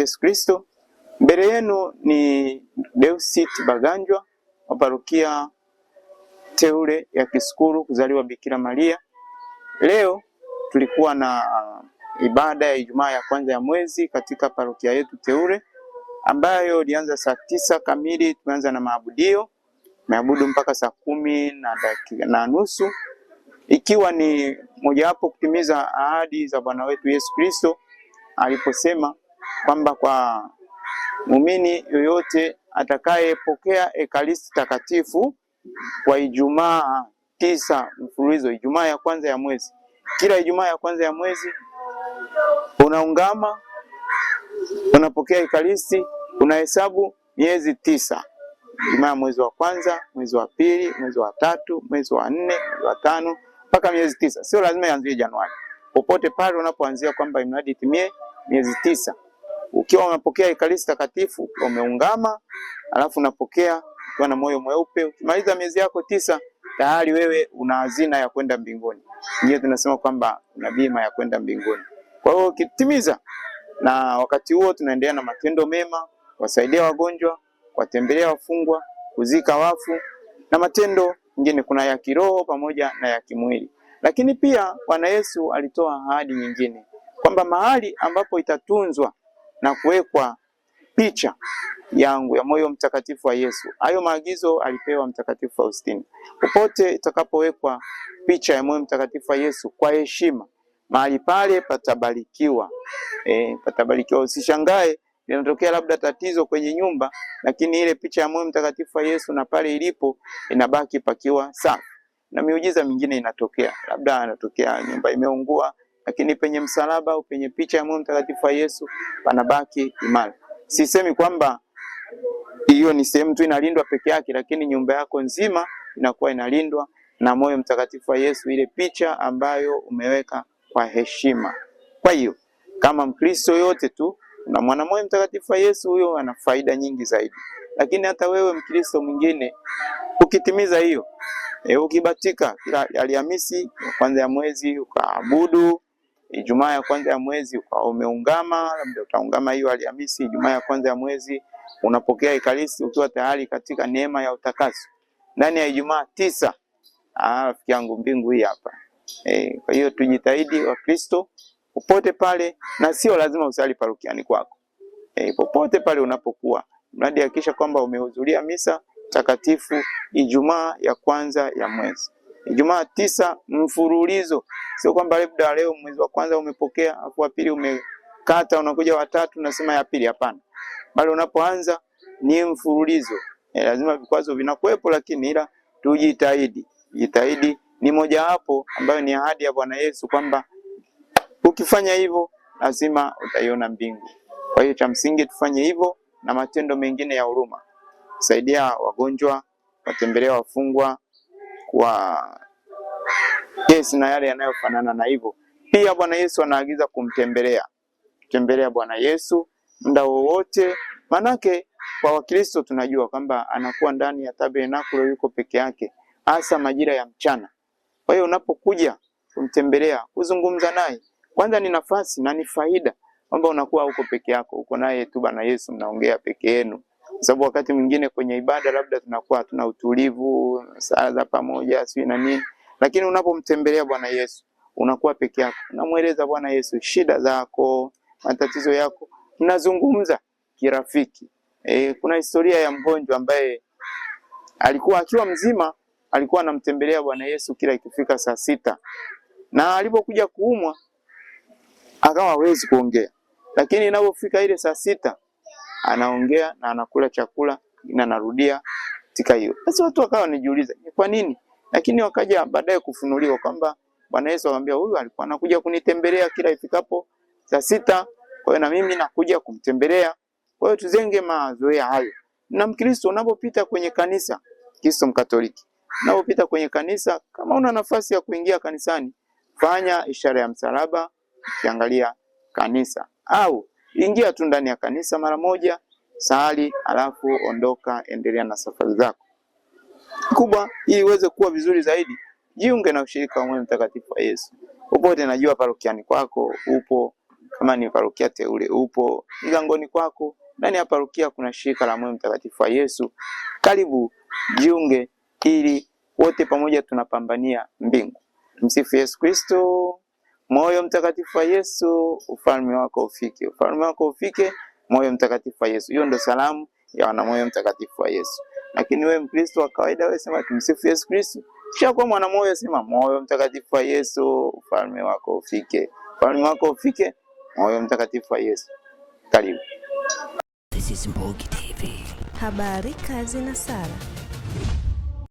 Yesu Kristo. Mbele yenu ni Deusit Baganjwa wa parokia teule ya Kisukuru kuzaliwa Bikira Maria. Leo tulikuwa na ibada ya Ijumaa ya kwanza ya mwezi katika parokia yetu teule ambayo ilianza saa 9 kamili. Tumeanza na maabudio, maabudu mpaka saa 10:30, ikiwa ni mojawapo kutimiza ahadi za Bwana wetu Yesu Kristo aliposema kwamba kwa muumini yoyote atakayepokea Ekaristi takatifu kwa Ijumaa 9 mfululizo, Ijumaa ya kwanza ya mwezi, kila Ijumaa ya kwanza ya mwezi unaungama, unapokea Ekaristi, unahesabu miezi 9. Ijumaa ya mwezi wa kwanza, mwezi wa pili, mwezi wa tatu, mwezi wa 4, mwezi wa 5 mpaka miezi 9. Sio lazima ianzie Januari. Popote pale unapoanzia kwamba imradi itimie miezi 9. Ukiwa unapokea Ekaristi takatifu, umeungama, alafu unapokea ukiwa na moyo mweupe, ukimaliza miezi yako 9, tayari wewe una hazina ya kwenda mbinguni. Ndio tunasema kwamba una bima ya kwenda mbinguni. Kwa hiyo ukitimiza, na wakati huo tunaendelea na matendo mema, kuwasaidia wagonjwa, kuwatembelea wafungwa, kuzika wafu na matendo mengine, kuna ya kiroho pamoja na ya kimwili. Lakini pia Bwana Yesu alitoa ahadi nyingine kwamba mahali ambapo itatunzwa na kuwekwa picha yangu ya moyo mtakatifu wa Yesu. Hayo maagizo alipewa Mtakatifu Faustini. Popote itakapowekwa picha ya moyo mtakatifu wa Yesu kwa heshima, mahali pale patabarikiwa. Patabarikiwa. Usishangae linatokea labda tatizo kwenye nyumba, lakini ile picha ya moyo mtakatifu wa Yesu na pale ilipo inabaki pakiwa safi. Na miujiza mingine inatokea. Labda anatokea nyumba imeungua, lakini penye msalaba au penye picha ya moyo mtakatifu wa Yesu panabaki imara. Sisemi kwamba hiyo ni sehemu tu inalindwa peke yake, lakini nyumba yako nzima inakuwa inalindwa na moyo mtakatifu wa Yesu, ile picha ambayo umeweka kwa heshima. Kwa hiyo kama Mkristo yote tu na mwana moyo mtakatifu wa Yesu, huyo ana faida nyingi zaidi. Lakini hata wewe Mkristo mwingine ukitimiza hiyo, ukibatika kila Alhamisi ya kwanza ya mwezi ukaabudu, Ijumaa ya kwanza ya mwezi umeungama, labda utaungama hiyo Alhamisi, Ijumaa ya kwanza ya mwezi unapokea Ekaristi ukiwa tayari katika neema ya utakaso. Ndani ya Ijumaa 9, rafiki yangu, mbingu hii hapa. Kwa hiyo tujitahidi wa Kristo popote pale, na sio lazima usali parokiani kwako. Popote pale unapokuwa, mradi hakikisha kwamba umehudhuria misa takatifu Ijumaa ya kwanza ya mwezi. Ijumaa 9 mfululizo. Sio kwamba labda leo mwezi wa kwanza umepokea, afu wa pili umekata, unakuja wa tatu unasema ya pili. Hapana. Bali unapoanza ni mfululizo. Lazima vikwazo vinakuwepo, lakini ila tujitahidi. Jitahidi ni moja hapo ambayo ni ahadi ya Bwana Yesu kwamba ukifanya hivyo lazima utaiona mbingu. Kwa hiyo cha msingi tufanye hivyo, na matendo mengine ya huruma. Saidia wagonjwa, watembelea wafungwa, kwa na yale yanayofanana na hivyo. Pia Bwana Yesu anaagiza kumtembelea. Tembelea Bwana Yesu muda wowote. Manake kwa Wakristo tunajua kwamba anakuwa ndani ya tabernakulo, yuko peke yake, hasa majira ya mchana. Kwa hiyo unapokuja kumtembelea, kuzungumza naye, kwanza ni nafasi na ni faida kwamba unakuwa huko peke yako, uko naye tu Bwana Yesu, mnaongea peke yenu. Sababu wakati mwingine kwenye ibada labda tunakuwa hatuna utulivu, saa za pamoja sio na nini, lakini unapomtembelea Bwana Yesu unakuwa peke yako, unamueleza Bwana Yesu shida zako, matatizo yako, mnazungumza kirafiki. Kuna historia ya mgonjwa ambaye alikuwa akiwa mzima, alikuwa anamtembelea Bwana Yesu kila ikifika saa 6, na alipokuja kuumwa akawa hawezi kuongea, lakini inapofika ile saa 6 anaongea na anakula chakula na anarudia katika hiyo. Basi watu wakawa wanajiuliza kwa nini, lakini wakaja baadaye kufunuliwa kwamba Bwana Yesu akamwambia huyu alikuwa anakuja kunitembelea kila ifikapo saa 6, kwa hiyo na mimi nakuja kumtembelea. Kwa hiyo tuzenge mazoea hayo. Na Mkristo unapopita kwenye kanisa, Kristo Mkatoliki, unapopita kwenye kanisa, kama una nafasi ya kuingia kanisani, fanya ishara ya msalaba ukiangalia kanisa, au ingia tu ndani ya kanisa mara moja, sali, alafu ondoka, endelea na safari zako. Kubwa ili uweze kuwa vizuri zaidi, jiunge na ushirika wa moyo mtakatifu wa Yesu. Popote najua parokiani kwako upo kama ni parokia teule upo migangoni kwako, ndani ya parokia kuna shirika la moyo mtakatifu wa Yesu. Karibu jiunge, ili wote pamoja tunapambania mbingu. Tumsifu Yesu Kristo. Moyo mtakatifu wa Yesu, ufalme wako ufike. Ufalme wako ufike, moyo mtakatifu wa Yesu. Hiyo ndio salamu ya wana moyo mtakatifu wa Yesu. Lakini wewe Mkristo wa kawaida, wewe sema tumsifu Yesu Kristo. Kisha kwa mwana moyo sema moyo mtakatifu wa Yesu, ufalme wako ufike. Ufalme wako ufike, moyo mtakatifu wa Yesu. Karibu. This is Mbogi TV. Habari, kazi na sala.